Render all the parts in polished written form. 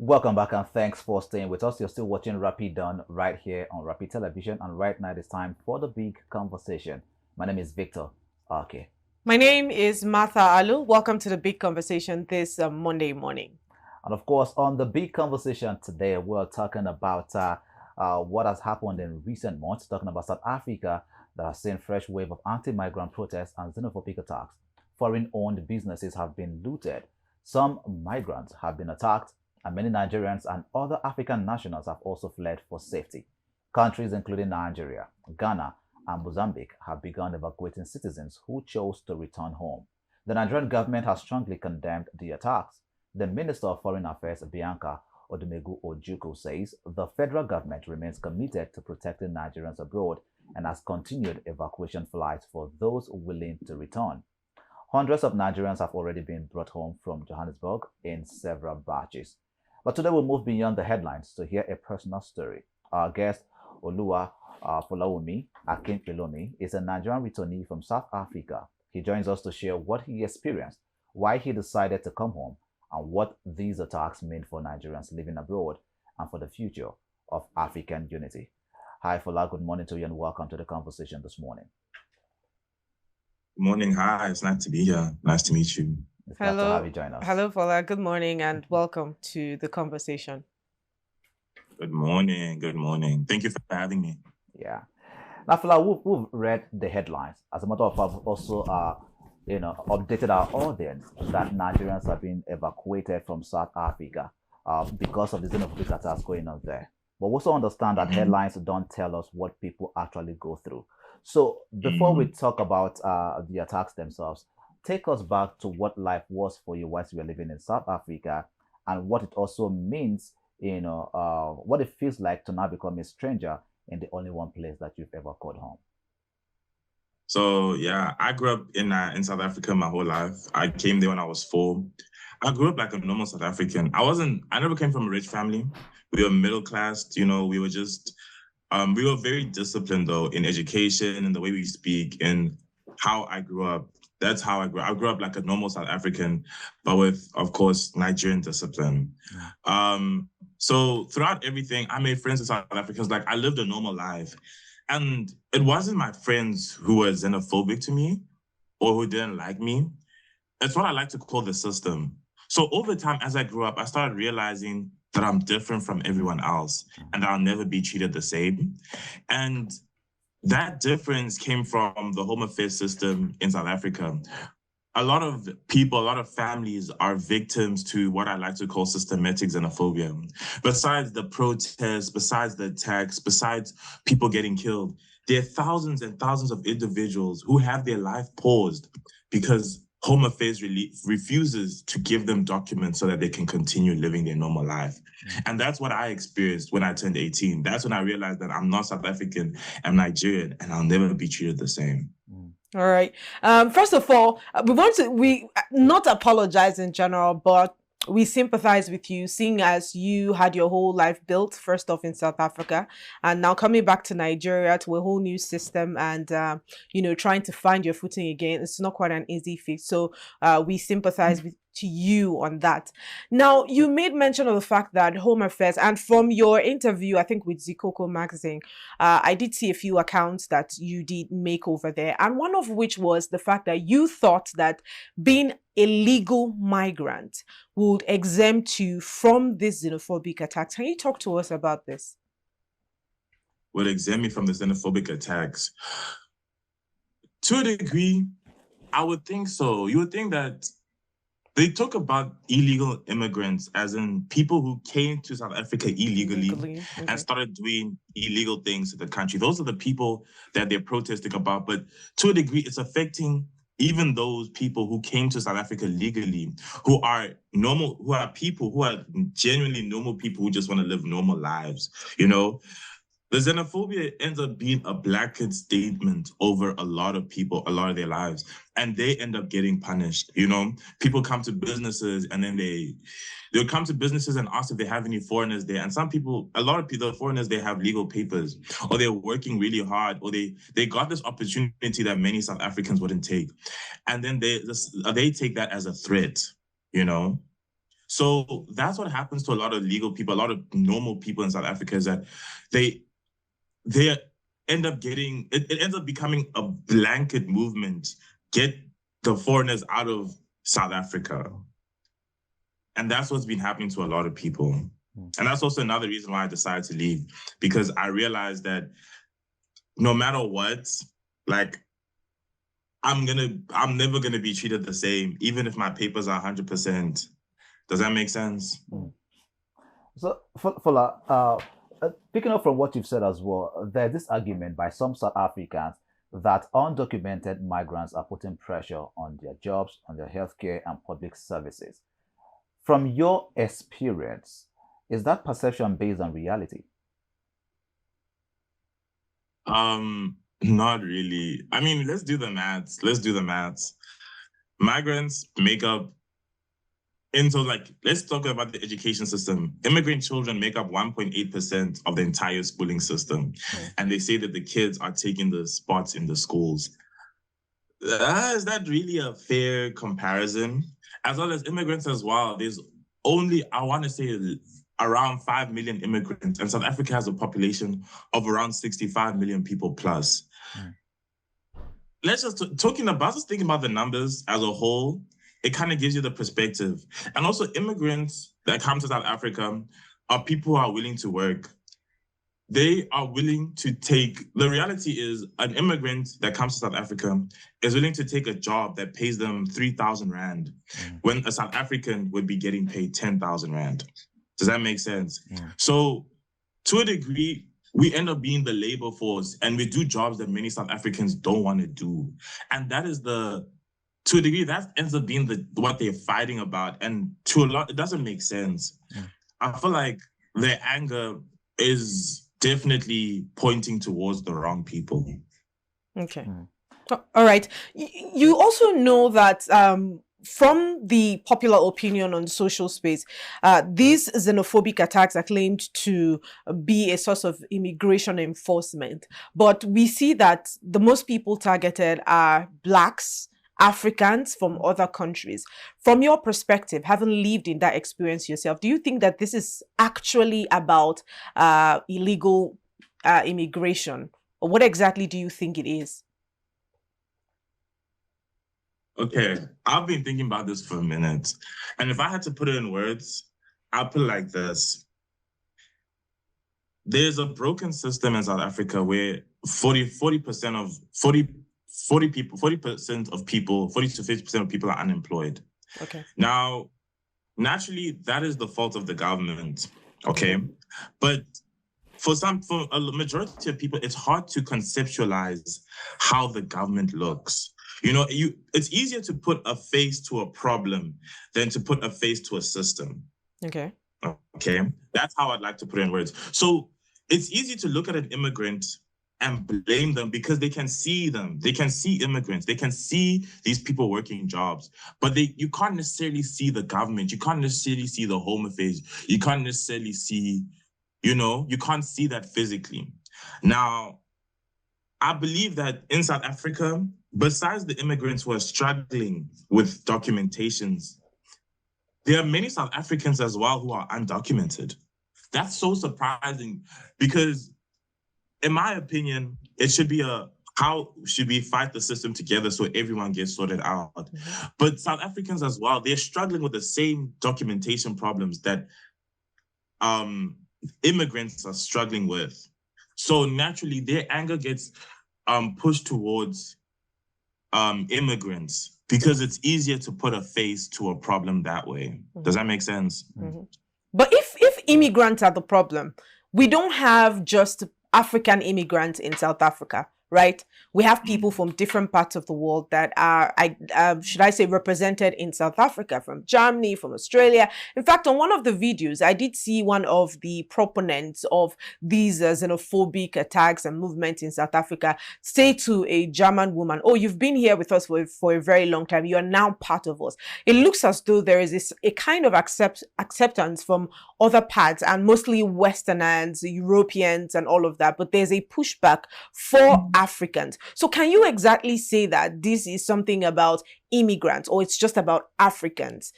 Welcome back and thanks for staying with us. You're still watching Rapid Done right here on Rapid Television, and right now it's time for the big conversation. My name is Victor. Okay. My name is Martha Alu. Welcome to the big conversation this Monday morning. And of course, on the big conversation today, we're talking about what has happened in recent months, talking about South Africa that has seen fresh wave of anti-migrant protests and xenophobic attacks. Foreign-owned businesses have been looted. Some migrants have been attacked, and many Nigerians and other African nationals have also fled for safety. Countries including Nigeria, Ghana, and Mozambique have begun evacuating citizens who chose to return home. The Nigerian government has strongly condemned the attacks. The Minister of Foreign Affairs, Bianca Odumegu Ojukwu, says the federal government remains committed to protecting Nigerians abroad and has continued evacuation flights for those willing to return. Hundreds of Nigerians have already been brought home from Johannesburg in several batches. But today we'll move beyond the headlines to hear a personal story. Our guest, Olua Folawumi Akinpelomi, is a Nigerian returnee from South Africa. He joins us to share what he experienced, why he decided to come home, and what these attacks mean for Nigerians living abroad and for the future of African unity. Hi, Fola. Good morning to you and welcome to the conversation this morning. Good morning. Hi. It's nice to be here. Nice to meet you. It's glad to have you join us. Hello, Fola. Good morning and welcome to the conversation. Good morning. Good morning. Thank you for having me. Yeah. Now, Fola, we've read the headlines. As a matter of fact, we've also updated our audience that Nigerians have been evacuated from South Africa because of the xenophobic attacks going on there. But we also understand that headlines don't tell us what people actually go through. So before we talk about the attacks themselves, take us back to what life was for you whilst you were living in South Africa and what it also means, what it feels like to now become a stranger in the only one place that you've ever called home. So yeah, I grew up in South Africa my whole life. I came there when I was 4. I grew up like a normal South African. I never came from a rich family. We were middle class, we were just, we were very disciplined though in education and the way we speak and how I grew up. That's how I grew up. I grew up like a normal South African, but with, of course, Nigerian discipline. So throughout everything, I made friends with South Africans. Like I lived a normal life. And it wasn't my friends who were xenophobic to me or who didn't like me. It's what I like to call the system. So over time, as I grew up, I started realizing that I'm different from everyone else and I'll never be treated the same. And that difference came from the Home Affairs system in South Africa. A lot of people, a lot of families are victims to what I like to call systematic xenophobia. Besides the protests, besides the attacks, besides people getting killed, there are thousands and thousands of individuals who have their life paused because Home Affairs refuses to give them documents so that they can continue living their normal life. And that's what I experienced when I turned 18. That's when I realized that I'm not South African, I'm Nigerian, and I'll never be treated the same. All right. First of all, we not apologize in general, but we sympathize with you, seeing as you had your whole life built first off in South Africa and now coming back to Nigeria to a whole new system and trying to find your footing again. It's not quite an easy feat. So we sympathize with to you on that. Now, you made mention of the fact that Home Affairs, and from your interview, I think with Zikoko magazine, I did see a few accounts that you did make over there, and one of which was the fact that you thought that being a legal migrant would exempt you from this xenophobic attacks. Can you talk to us about this? Would exempt me from the xenophobic attacks? To a degree, I would think so. You would think that they talk about illegal immigrants as in people who came to South Africa illegally. And started doing illegal things to the country. Those are the people that they're protesting about. But to a degree, it's affecting even those people who came to South Africa legally, who are normal, who are people who are genuinely normal people who just want to live normal lives, The xenophobia ends up being a blanket statement over a lot of people, a lot of their lives, and they end up getting punished. People come to businesses and then they'll come to businesses and ask if they have any foreigners there. And a lot of people, foreigners, they have legal papers or they're working really hard or they got this opportunity that many South Africans wouldn't take. And then they take that as a threat, So that's what happens to a lot of legal people, a lot of normal people in South Africa, is that they end up getting, it ends up becoming a blanket movement, get the foreigners out of South Africa. And that's what's been happening to a lot of people. And that's also another reason why I decided to leave, because I realized that no matter what, like, I'm never gonna be treated the same, even if my papers are 100%. Does that make sense? So, Fola, picking up from what you've said as well, there's this argument by some South Africans that undocumented migrants are putting pressure on their jobs, on their healthcare and public services. From your experience, is that perception based on reality? Not really. I mean, let's do the maths. Migrants make up, let's talk about the education system. Immigrant children make up 1.8% of the entire schooling system. And they say that the kids are taking the spots in the schools. Is that really a fair comparison? As well as immigrants as well, there's only, I want to say, around 5 million immigrants, and South Africa has a population of around 65 million people plus. Let's just thinking about the numbers as a whole, it kind of gives you the perspective. And also, immigrants that come to South Africa are people who are willing to work. They are willing to the reality is an immigrant that comes to South Africa is willing to take a job that pays them 3,000 Rand, when a South African would be getting paid 10,000 Rand. Does that make sense? So to a degree, we end up being the labor force, and we do jobs that many South Africans don't want to do. And that is to a degree, that ends up being what they're fighting about. And to a lot, it doesn't make sense. I feel like their anger is definitely pointing towards the wrong people. Okay. All right. You also know that from the popular opinion on social space, these xenophobic attacks are claimed to be a source of immigration enforcement. But we see that the most people targeted are Blacks, Africans from other countries. From your perspective, having lived in that experience yourself, do you think that this is actually about illegal immigration? Or what exactly do you think it is? Okay, I've been thinking about this for a minute. And if I had to put it in words, I'll put it like this. There's a broken system in South Africa where 40 to 50% of people are unemployed. Okay. Now, naturally, that is the fault of the government. Okay. But for a majority of people, it's hard to conceptualize how the government looks. You know, it's easier to put a face to a problem than to put a face to a system. Okay. Okay. That's how I'd like to put it in words. So it's easy to look at an immigrant and blame them because they can see them. They can see immigrants. They can see these people working jobs, but you can't necessarily see the government. You can't necessarily see the Home Affairs. You can't necessarily see, you can't see that physically. Now, I believe that in South Africa, besides the immigrants who are struggling with documentations, there are many South Africans as well who are undocumented. That's so surprising because, in my opinion, it should be how should we fight the system together so everyone gets sorted out? But South Africans as well, they're struggling with the same documentation problems that immigrants are struggling with. So naturally, their anger gets pushed towards immigrants because it's easier to put a face to a problem that way. Does that make sense? But if immigrants are the problem, we don't have just African immigrants in South Africa, right? We have people from different parts of the world that are, should I say, represented in South Africa, from Germany, from Australia. In fact, on one of the videos, I did see one of the proponents of these xenophobic attacks and movements in South Africa say to a German woman, "Oh, you've been here with us for a very long time. You are now part of us." It looks as though there is a kind of acceptance from other parts, and mostly Westerners, Europeans, and all of that. But there's a pushback for Africans. So can you exactly say that this is something about immigrants, or it's just about Africans?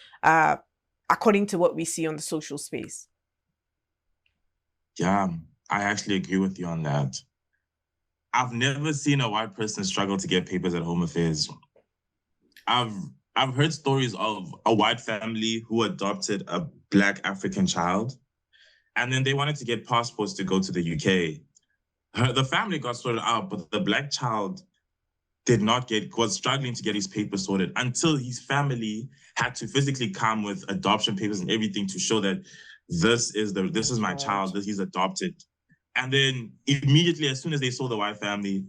according to what we see on the social space. Yeah, I actually agree with you on that. I've never seen a white person struggle to get papers at Home Affairs. I've heard stories of a white family who adopted a Black African child, and then they wanted to get passports to go to the UK. The family got sorted out, but the Black child was struggling to get his papers sorted until his family had to physically come with adoption papers and everything to show that this is my child, that he's adopted. And then immediately, as soon as they saw the white family,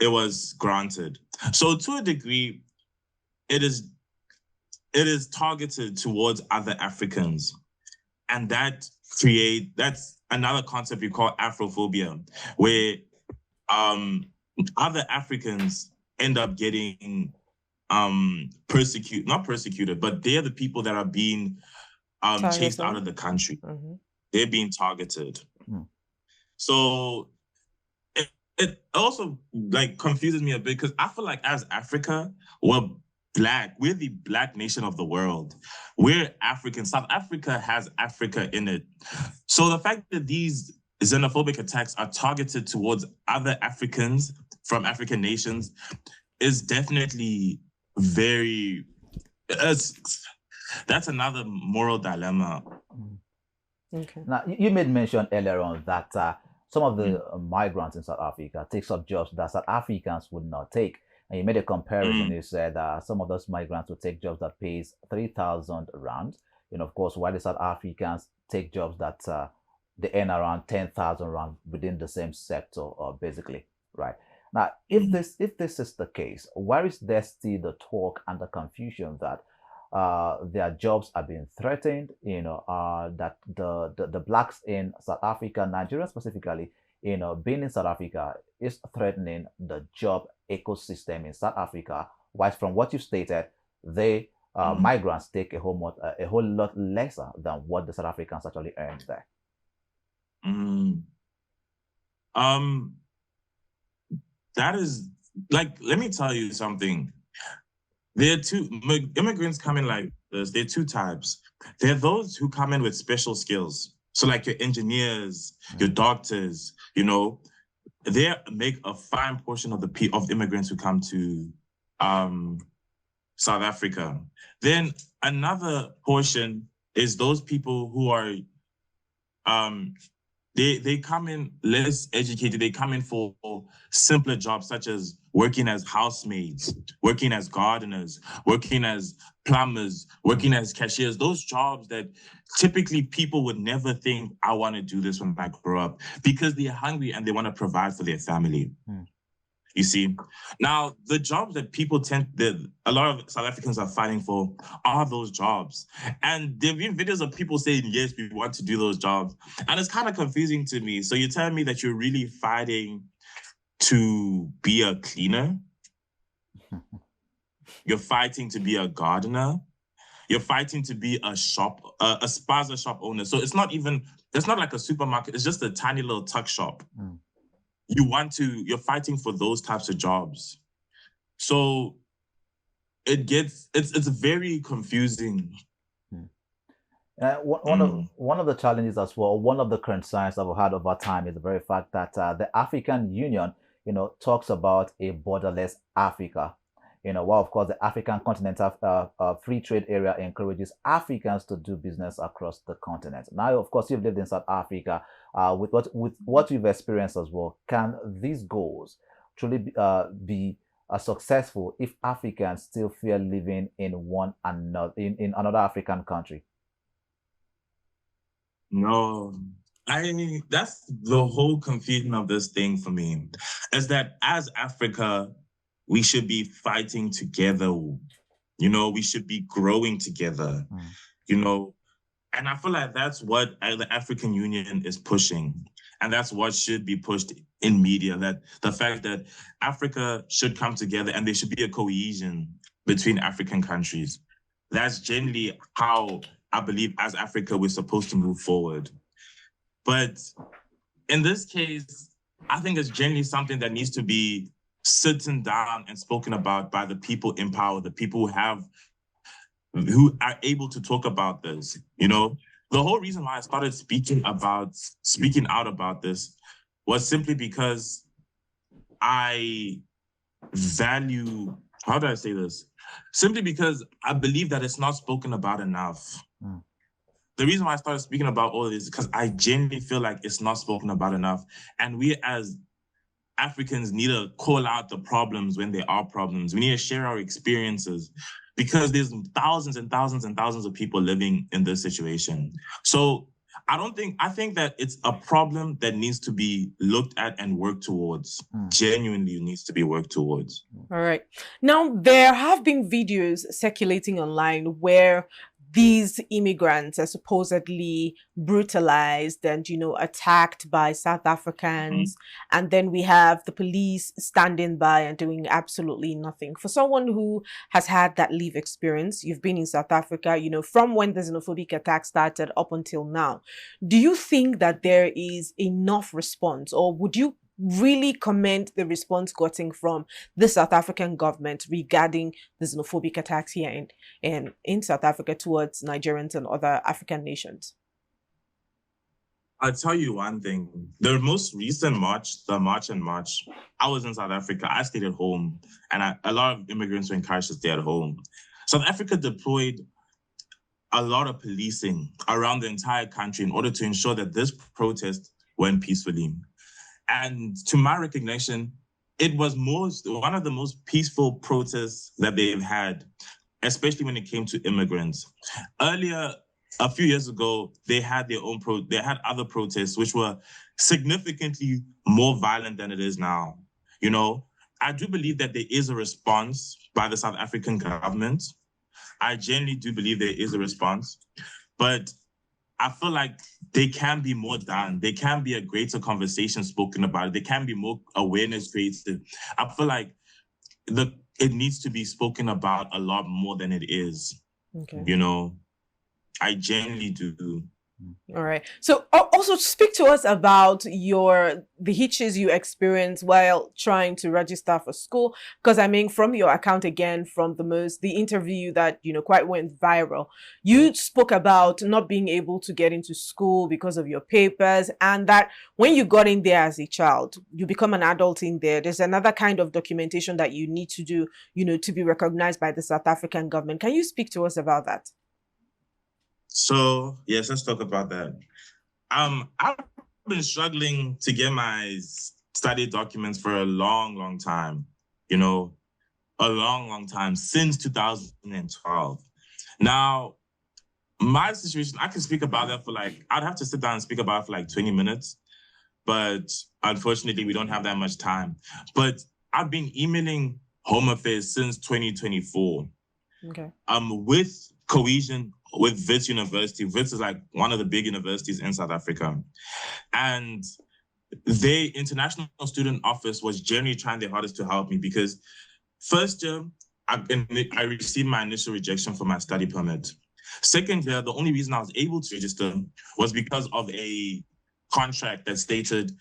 it was granted. So to a degree, it is targeted towards other Africans. And that's another concept we call Afrophobia, where other Africans end up getting not persecuted, but they're the people that are being chased out of the country. Mm-hmm. They're being targeted. Mm. So it also like confuses me a bit, because I feel like as Africa, we're Black. We're the Black nation of the world. We're African. South Africa has Africa in it. So the fact that these xenophobic attacks are targeted towards other Africans from African nations is definitely that's another moral dilemma. Okay. Now, you made mention earlier on that some of the migrants in South Africa take up jobs that South Africans would not take. And you made a comparison. You said some of those migrants would take jobs that pays 3,000 rand. Of course, while the South Africans take jobs that they earn around 10,000 rand within the same sector, basically, right? Now, if this is the case, where is there still the talk and the confusion that their jobs are being threatened? That the Blacks in South Africa, Nigeria specifically, being in South Africa is threatening the job ecosystem in South Africa. While from what you stated, they migrants take a whole lot lesser than what the South Africans actually earn there. That is like, let me tell you something. There are immigrants come in like this. There are two types. There are those who come in with special skills. So like your engineers, your doctors, they make a fine portion of of immigrants who come to South Africa. Then another portion is those people who are they come in less educated. They come in for simpler jobs, such as working as housemaids, working as gardeners, working as plumbers, working as cashiers. Those jobs that typically people would never think, I want to do this when I grow up, because they're hungry and they want to provide for their family. You see, now the jobs that a lot of South Africans are fighting for are those jobs. And there have been videos of people saying, yes, we want to do those jobs. And it's kind of confusing to me. So you're telling me that you're really fighting to be a cleaner? You're fighting to be a gardener? You're fighting to be a spaza shop owner. So it's not like a supermarket. It's just a tiny little tuck shop. You're fighting for those types of jobs. So it's very confusing. One of the challenges as well, one of the concerns that we've had over time is the very fact that the African Union, talks about a borderless Africa. While of course the African Continental Free Trade Area encourages Africans to do business across the continent. Now, of course, you've lived in South Africa. With what you've experienced as well, can these goals truly be successful if Africans still fear living in another African country? No, that's the whole confusion of this thing for me, is that as Africa, we should be fighting together. We should be growing together. And I feel like that's what the African Union is pushing. And that's what should be pushed in media, that the fact that Africa should come together and there should be a cohesion between African countries. That's generally how I believe as Africa we're supposed to move forward. But in this case, I think it's generally something that needs to be sitting down and spoken about by the people in power, the people who have who are able to talk about this. You know, the whole reason why I started speaking out about this was simply because I value, how do I say this? Simply because I believe that it's not spoken about enough. The reason why I started speaking about all of this is because I genuinely feel like it's not spoken about enough. And we as Africans need to call out the problems when there are problems. We need to share our experiences because there's thousands and thousands and thousands of people living in this situation. So I think that it's a problem that needs to be looked at and worked towards. Genuinely needs to be worked towards. All right. Now, there have been videos circulating online where these immigrants are supposedly brutalized and, attacked by South Africans. And then we have the police standing by and doing absolutely nothing. For someone who has had that live experience, you've been in South Africa, from when the xenophobic attack started up until now, do you think that there is enough response, or would you really commend the response gotten from the South African government regarding the xenophobic attacks here in South Africa towards Nigerians and other African nations? I'll tell you one thing. The most recent march, the March in March, I was in South Africa. I stayed at home, and a lot of immigrants were encouraged to stay at home. South Africa deployed a lot of policing around the entire country in order to ensure that this protest went peacefully. And to my recognition, it was one of the most peaceful protests that they've had, especially when it came to immigrants. Earlier, a few years ago, they had other protests which were significantly more violent than it is now. I do believe that there is a response by the South African government. I genuinely do believe there is a response, but I feel like there can be more done. There can be a greater conversation spoken about it. There can be more awareness created. I feel like it needs to be spoken about a lot more than it is. Okay. I genuinely do. All right. So also speak to us about the hitches you experienced while trying to register for school. Because from your account again, from the interview that, quite went viral, you spoke about not being able to get into school because of your papers, and that when you got in there as a child, you become an adult in there. There's another kind of documentation that you need to do, to be recognized by the South African government. Can you speak to us about that? So, yes, let's talk about that. I've been struggling to get my study documents for a long, long time, a long, long time, since 2012. Now, my situation, I can speak about that I'd have to sit down and speak about it for 20 minutes, but unfortunately, we don't have that much time. But I've been emailing Home Affairs since 2024. Okay. With cohesion with Wits University. Wits is one of the big universities in South Africa. And the International Student Office was generally trying their hardest to help me because first year, I received my initial rejection for my study permit. Second year, the only reason I was able to register was because of a contract that stated,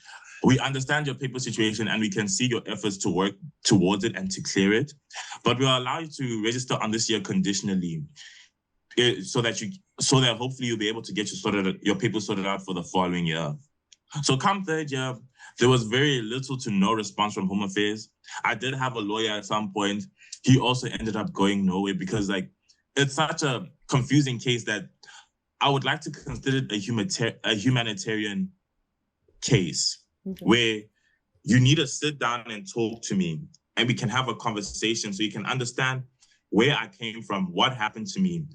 we understand your paper situation and we can see your efforts to work towards it and to clear it, but we'll allow you to register on this year conditionally. So that hopefully you'll be able to get your papers sorted out for the following year. So come third year, there was very little to no response from Home Affairs. I did have a lawyer at some point. He also ended up going nowhere because it's such a confusing case that I would like to consider it a humanitarian case where you need to sit down and talk to me and we can have a conversation so you can understand where I came from, what happened to me.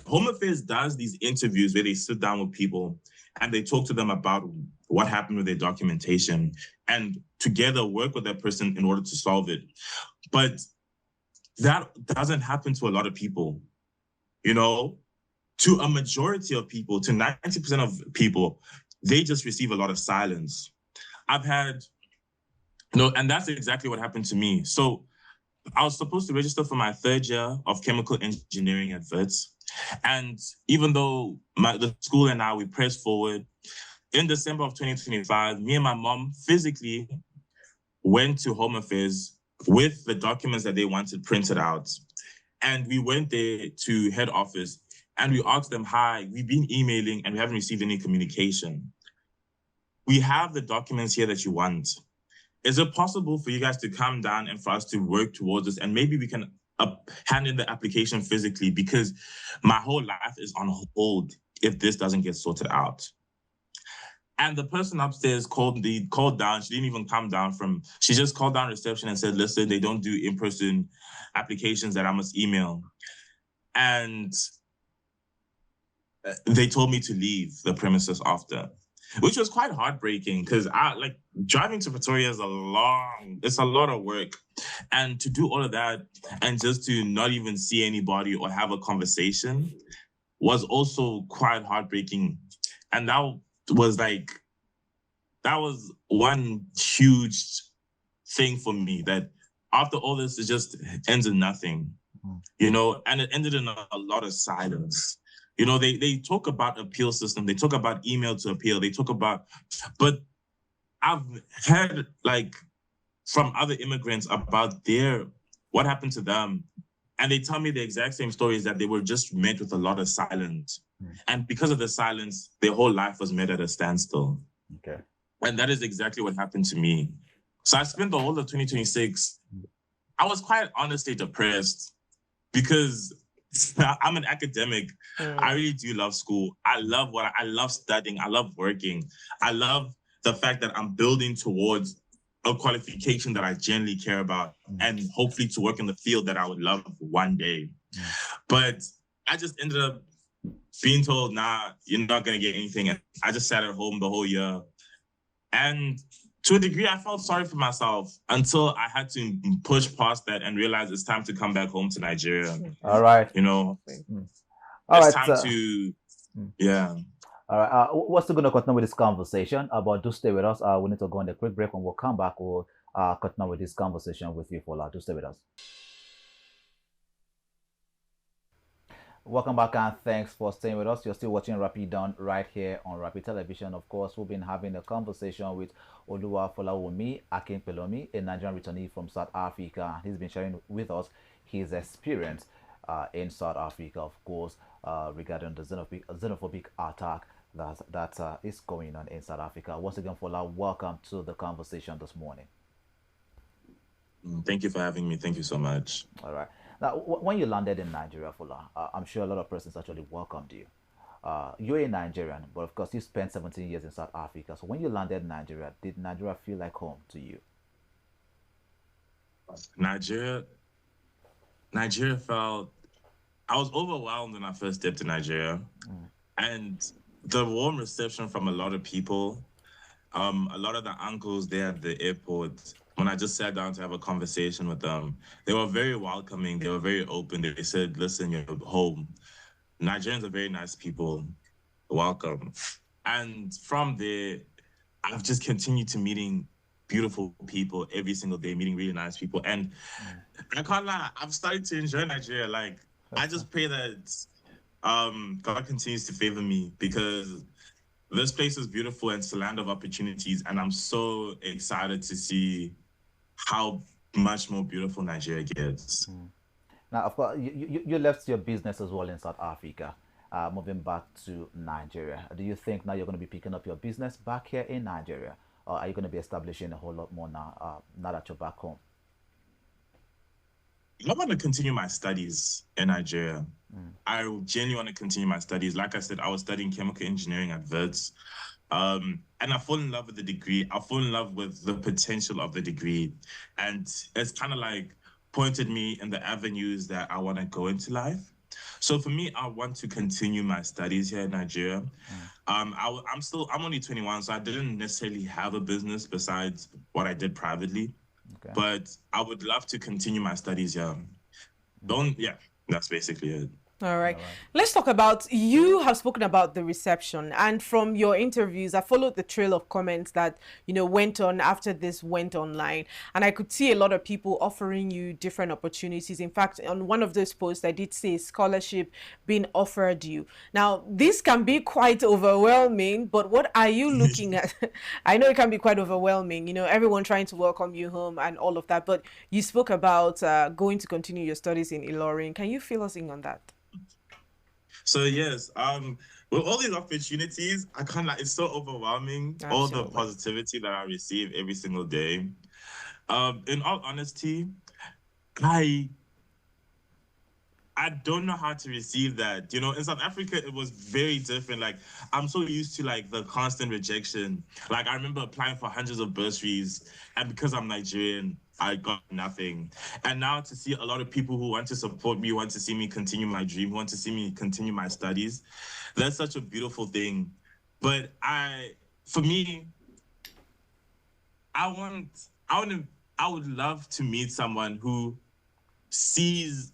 Home Affairs does these interviews where they sit down with people and they talk to them about what happened with their documentation and together work with that person in order to solve it. But that doesn't happen to a lot of people, to a majority of people, to 90% of people, they just receive a lot of silence. I've had, and that's exactly what happened to me. So I was supposed to register for my third year of chemical engineering at Wits. And even though the school and we pressed forward, in December of 2025, me and my mom physically went to Home Affairs with the documents that they wanted printed out. And we went there to head office and we asked them, hi, we've been emailing and we haven't received any communication. We have the documents here that you want. Is it possible for you guys to come down and for us to work towards this? And maybe we can hand in the application physically, because my whole life is on hold if this doesn't get sorted out. And the person upstairs called down. She didn't even come down she just called down reception and said, listen, they don't do in-person applications that I must email. And they told me to leave the premises after, which was quite heartbreaking because driving to Pretoria is it's a lot of work. And to do all of that and just to not even see anybody or have a conversation was also quite heartbreaking. And that was one huge thing for me, that after all this, it just ends in nothing, and it ended in a lot of silence. They talk about appeal system, they talk about email to appeal, but I've heard from other immigrants about what happened to them. And they tell me the exact same stories, that they were just met with a lot of silence. And because of the silence, their whole life was met at a standstill. Okay. And that is exactly what happened to me. So I spent the whole of 2026, I was quite honestly depressed because I'm an academic. I really do love school. I love studying. I love working. I love the fact that I'm building towards a qualification that I genuinely care about and hopefully to work in the field that I would love one day. But I just ended up being told, nah, you're not going to get anything. And I just sat at home the whole year. And to a degree, I felt sorry for myself until I had to push past that and realize it's time to come back home to Nigeria. All right. It's time to, yeah. All right. We're still going to continue with this conversation, but do stay with us. We need to go on a quick break. When we'll come back, we'll continue with this conversation with you, Fola. Do stay with us. Welcome back, and thanks for staying with us. You're still watching Rapid Dawn right here on Rapid Television. Of course, we've been having a conversation with Oluwafolawunmi Akinpelomi, a Nigerian returnee from South Africa. He's been sharing with us his experience in South Africa, of course, regarding the xenophobic attack that is going on in South Africa. Once again, Fola, welcome to the conversation this morning. Thank you for having me. Thank you so much. All right. Now, when you landed in Nigeria, Fola, I'm sure a lot of persons actually welcomed you. You're a Nigerian, but of course you spent 17 years in South Africa. So when you landed in Nigeria, did Nigeria feel like home to you? Nigeria felt, I was overwhelmed when I first stepped to Nigeria. And the warm reception from a lot of people, a lot of the uncles there at the airport, when I just sat down to have a conversation with them, they were very welcoming. They were very open. They said, listen, you're home. Nigerians are very nice people. Welcome. And from there, I've just continued to meeting beautiful people every single day, meeting really nice people. And I can't lie, I've started to enjoy Nigeria. I just pray that God continues to favor me, because this place is beautiful and it's a land of opportunities. And I'm so excited to see how much more beautiful Nigeria gets. Now, of course, you left your business as well in South Africa, moving back to Nigeria. Do you think now you're going to be picking up your business back here in Nigeria? Or are you going to be establishing a whole lot more now that you're back home? I want to continue my studies in Nigeria. I genuinely want to continue my studies. Like I said, I was studying chemical engineering at Wits. And I fall in love with the degree. I fall in love with the potential of the degree. And it's kind of pointed me in the avenues that I want to go into life. So for me, I want to continue my studies here in Nigeria. I'm only 21, so I didn't necessarily have a business besides what I did privately. Okay. But I would love to continue my studies here. That's basically it. All right. All right. Let's talk about, you have spoken about the reception, and from your interviews, I followed the trail of comments that, went on after this went online. And I could see a lot of people offering you different opportunities. In fact, on one of those posts, I did see a scholarship being offered you. Now, this can be quite overwhelming, but what are you looking at? I know it can be quite overwhelming, everyone trying to welcome you home and all of that, but you spoke about going to continue your studies in Ilorin. Can you fill us in on that? So yes, with all these opportunities, I can't like it's so overwhelming, all the Absolutely. positivity that I receive every single day. In all honesty, I I don't know how to receive that. In South Africa, it was very different. Like, I'm so used to like the constant rejection. Like, I remember applying for hundreds of bursaries, and because I'm Nigerian, I got nothing. And now to see a lot of people who want to support me, want to see me continue my dream, want to see me continue my studies, that's such a beautiful thing. But for me, I want, I want to, I would love to meet someone who sees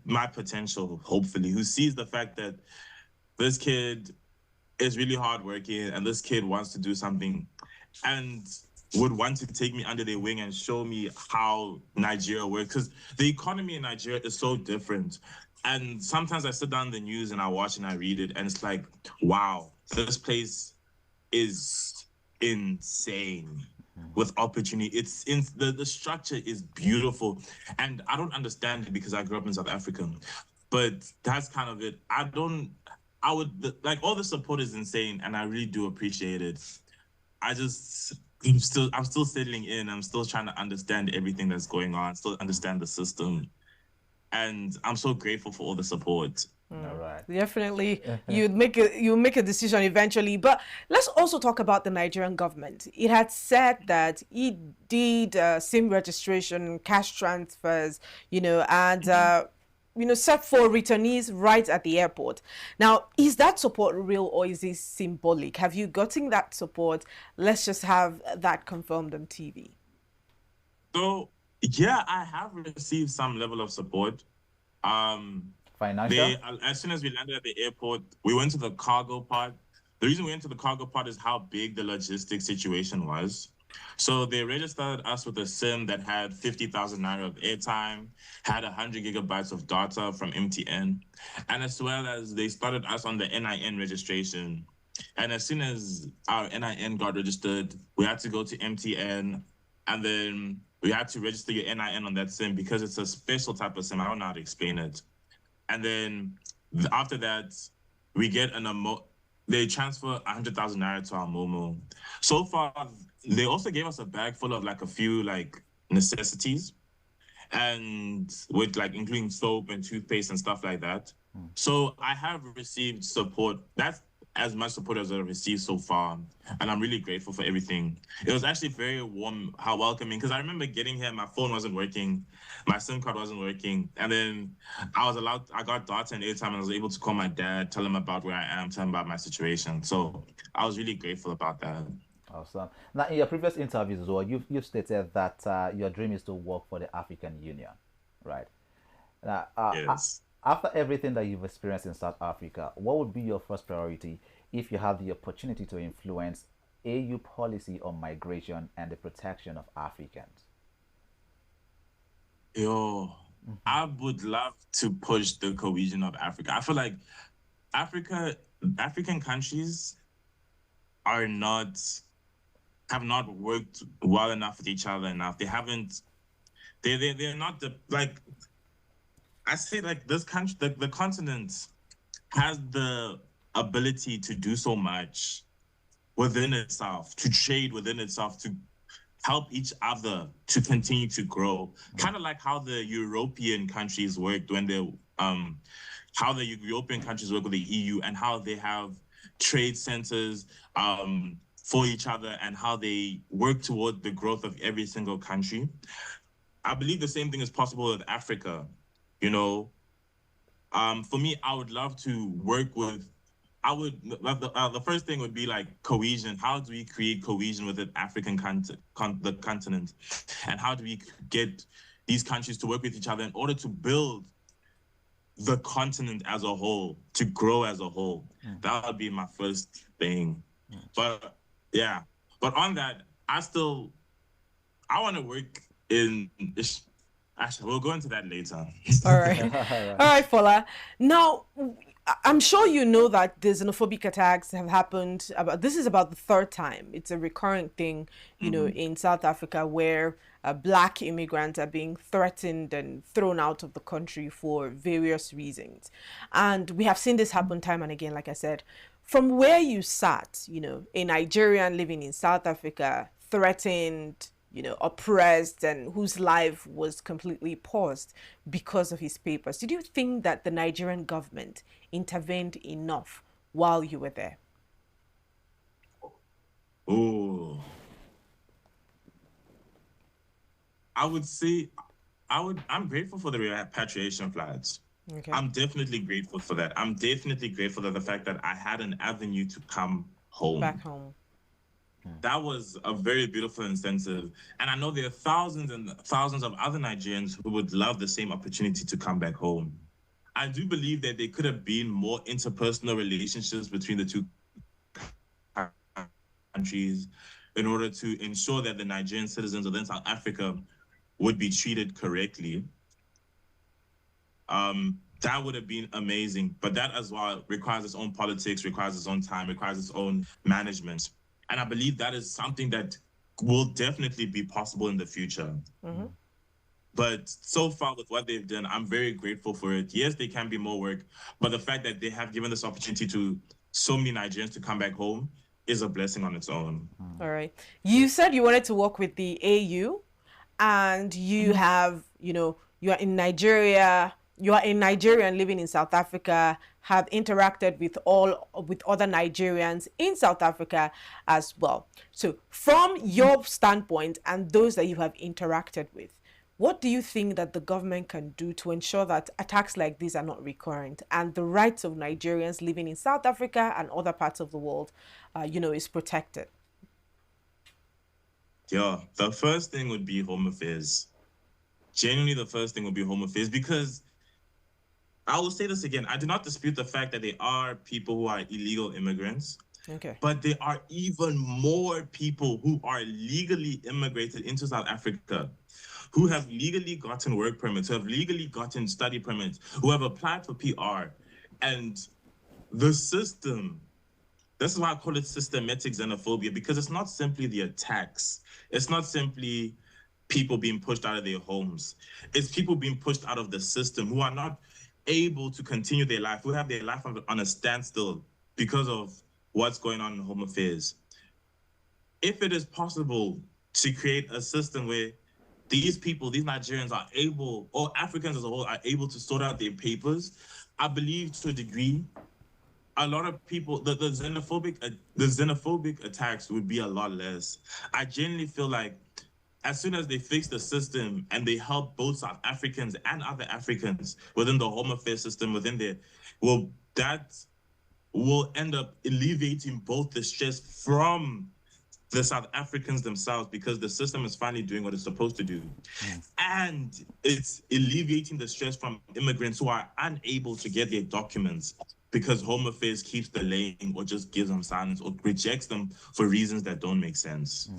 my potential, hopefully, who sees the fact that this kid is really hardworking and this kid wants to do something and would want to take me under their wing and show me how Nigeria works. Because the economy in Nigeria is so different. And sometimes I sit down the news and I watch and I read it, and it's like, wow, this place is insane with opportunity. It's in the structure is beautiful, and I don't understand it because I grew up in South Africa, but that's kind of it. I would like all the support is insane, and I really do appreciate it. I just I'm still settling in. I'm still trying to understand everything that's going on, still understand the system, and I'm so grateful for all the support. All right. Definitely, you make a decision eventually. But let's also talk about the Nigerian government. It had said that it did SIM registration, cash transfers, and set for returnees right at the airport. Now, is that support real or is it symbolic? Have you gotten that support? Let's just have that confirmed on TV. So yeah, I have received some level of support. Um, Financial? as soon as we landed at the airport, we went to the cargo part. The reason we went to the cargo part is how big the logistics situation was. So they registered us with a SIM that had 50,000 naira of airtime, had 100 gigabytes of data from MTN, and as well as they started us on the NIN registration. And as soon as our NIN got registered, we had to go to MTN, and then we had to register your NIN on that SIM because it's a special type of SIM. I don't know how to explain it. And then after that, we get they transfer 100,000 naira to our Momo. So far, they also gave us a bag full of like a few like necessities, and with like including soap and toothpaste and stuff like that. So I have received support. That's as much support as I've received so far, and I'm really grateful for everything. It was actually very warm, how welcoming. Because I remember getting here, my phone wasn't working, my SIM card wasn't working, and then I got data and airtime, and I was able to call my dad, tell him about where I am, tell him about my situation. So I was really grateful about that. Awesome. Now, in your previous interviews as well, you've stated that your dream is to work for the African Union, right? Now, Yes. after everything that you've experienced in South Africa, what would be your first priority if you have the opportunity to influence AU policy on migration and the protection of Africans? Yo, I would love to push the cohesion of Africa. I feel like Africa, African countries are not have not worked well enough with each other enough. They haven't. They're not the like. I say like this country, the continent has the ability to do so much within itself, to trade within itself, to help each other to continue to grow. Kind of like how the European countries worked when they how the European countries work with the EU, and how they have trade centers for each other, and how they work toward the growth of every single country. I believe the same thing is possible with Africa. You know, for me, I would love to work with. The first thing would be like cohesion. How do we create cohesion within the continent, and how do we get these countries to work with each other in order to build the continent as a whole, to grow as a whole. That would be my first thing. But yeah, but on that, I want to work in. Actually, we'll go into that later. All right. All right, Fola. Now, I'm sure you know that the xenophobic attacks have happened. This is about the third time. It's a recurring thing, you know, in South Africa where Black immigrants are being threatened and thrown out of the country for various reasons. And we have seen this happen time and again, like I said. From where you sat, you know, a Nigerian living in South Africa, threatened, you know, oppressed, and whose life was completely paused because of his papers. Did you think that the Nigerian government intervened enough while you were there? Oh, I would say I'm grateful for the repatriation flights. Okay. I'm definitely grateful for that. I'm definitely grateful for the fact that I had an avenue to come home. Back home. That was a very beautiful incentive. And I know there are thousands and thousands of other Nigerians who would love the same opportunity to come back home. I do believe that there could have been more interpersonal relationships between the two countries in order to ensure that the Nigerian citizens within South Africa would be treated correctly. That would have been amazing. But that as well requires its own politics, requires its own time, requires its own management. And I believe that is something that will definitely be possible in the future. But so far with what they've done, I'm very grateful for it. Yes, there can be more work, but the fact that they have given this opportunity to so many Nigerians to come back home is a blessing on its own. All right. You said you wanted to work with the AU, and you have, you know, you are in Nigeria. You are a Nigerian living in South Africa, have interacted with other Nigerians in South Africa as well. So from your standpoint and those that you have interacted with, what do you think that the government can do to ensure that attacks like these are not recurrent and the rights of Nigerians living in South Africa and other parts of the world, you know, is protected? Yeah, the first thing would be Home Affairs. Genuinely, the first thing would be Home Affairs, because I will say this again. I do not dispute the fact that there are people who are illegal immigrants. Okay. But there are even more people who are legally immigrated into South Africa, who have legally gotten work permits, who have legally gotten study permits, who have applied for PR. And the system, this is why I call it systematic xenophobia, because it's not simply the attacks. It's not simply people being pushed out of their homes. It's people being pushed out of the system who are not able to continue their life, who have their life on a standstill because of what's going on in Home Affairs. If it is possible to create a system where these people, these Nigerians are able, or Africans as a whole, are able to sort out their papers, I believe to a degree, a lot of people, the xenophobic attacks would be a lot less. I genuinely feel like as soon as they fix the system and they help both South Africans and other Africans within the Home Affairs system within there, well, that will end up alleviating both the stress from the South Africans themselves, because the system is finally doing what it's supposed to do. And it's alleviating the stress from immigrants who are unable to get their documents because Home Affairs keeps delaying or just gives them silence or rejects them for reasons that don't make sense.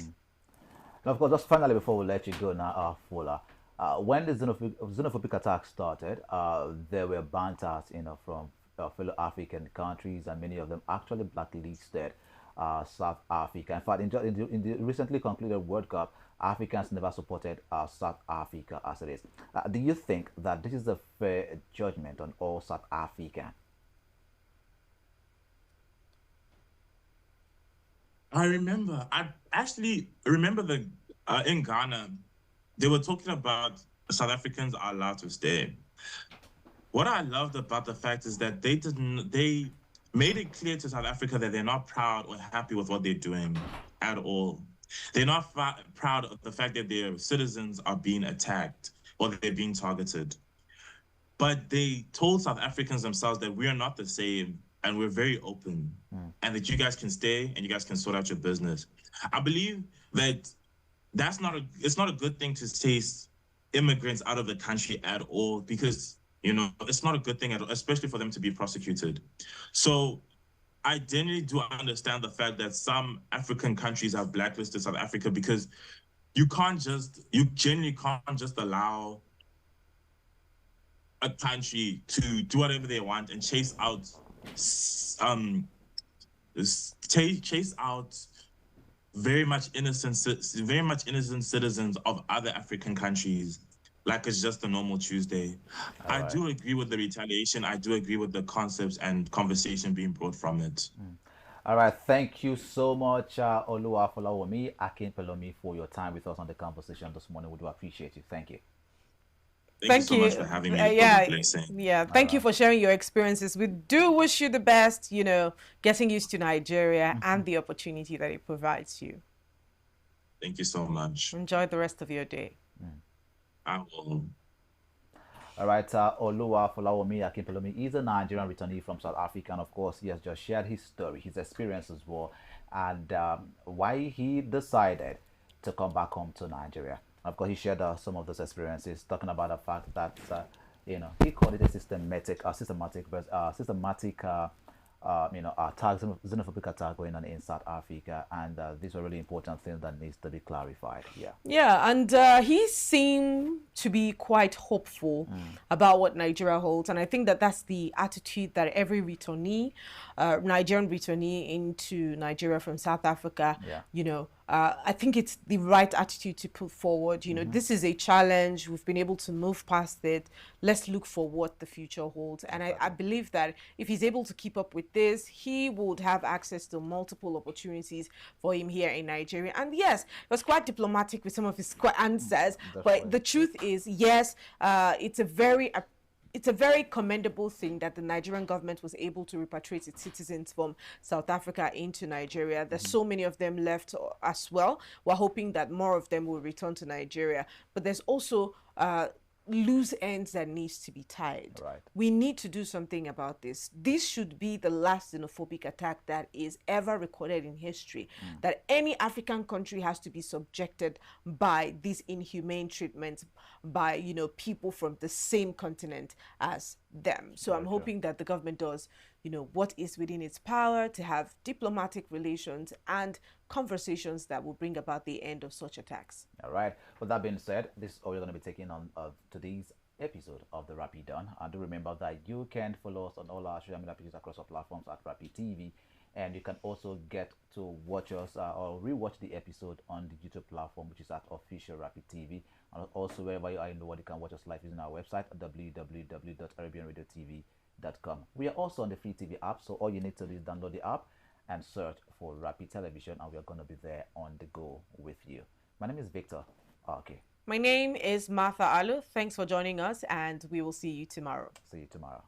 And of course, just finally before we let you go now, Fola, when the xenophobic attack started, there were banters, you know, from fellow African countries, and many of them actually blacklisted South Africa. In fact, in the recently concluded World Cup, Africans never supported South Africa as it is. Do you think that this is a fair judgment on all South Africans? I actually remember in Ghana, they were talking about South Africans are allowed to stay. What I loved about the fact is that they made it clear to South Africa that they're not proud or happy with what they're doing at all. They're not proud of the fact that their citizens are being attacked or that they're being targeted. But they told South Africans themselves that we are not the same, and we're very open, and that you guys can stay and you guys can sort out your business. I believe that it's not a good thing to chase immigrants out of the country at all, because You know, it's not a good thing at all, especially for them to be prosecuted. So I genuinely do understand the fact that some African countries have blacklisted South Africa, because you genuinely can't just allow a country to do whatever they want and chase out very much innocent citizens of other African countries like it's just a normal Tuesday. I do agree with the retaliation. I do agree with the concepts and conversation being brought from it. All right, thank you so much, Oluwafolawomi Akinpelomi, for your time with us on the conversation this morning. We do appreciate you. Thank you. Thank you so much for having me. Yeah. Thank you for sharing your experiences. We do wish you the best, you know, getting used to Nigeria and the opportunity that it provides you. Thank you so much. Enjoy the rest of your day. I will. All right, Oluwafolawomi Akinpelomi is a Nigerian returnee from South Africa, and of course, he has just shared his story, his experience as well, and why he decided to come back home to Nigeria. Of course, he shared some of those experiences, talking about the fact that you know, he called it a systematic attack, xenophobic attack going on in South Africa, and these are really important things that needs to be clarified. Yeah, and he seemed to be quite hopeful about what Nigeria holds, and I think that that's the attitude that every returnee, Nigerian returnee into Nigeria from South Africa, you know, I think it's the right attitude to put forward. You know, this is a challenge. We've been able to move past it. Let's look for what the future holds. And I believe that if he's able to keep up with this, he would have access to multiple opportunities for him here in Nigeria. And yes, he was quite diplomatic with some of his answers. But the truth is, yes, it's a very commendable thing that the Nigerian government was able to repatriate its citizens from South Africa into Nigeria. There's so many of them left as well. We're hoping that more of them will return to Nigeria. But there's also loose ends that needs to be tied. We need to do something about this. This should be the last xenophobic attack that is ever recorded in history. That any African country has to be subjected by these inhumane treatments by, you know, people from the same continent as them. So I'm hoping that the government does, you know, what is within its power to have diplomatic relations and conversations that will bring about the end of such attacks. All right. With that being said, this is all you're going to be taking on today's episode of the Rapid Done. And do remember that you can follow us on all our social media pages across our platforms at Rapid TV. And you can also get to watch us or rewatch the episode on the YouTube platform, which is at Official Rapid TV. And also, wherever you are in the world, you can watch us live using our website at www.arabianradiotv.com. We are also on the free TV app, so all you need to do is download the app and search for Rapid Television, and we are going to be there on the go with you. My name is Victor. Okay. My name is Martha Alu. Thanks for joining us, and we will see you tomorrow. See you tomorrow.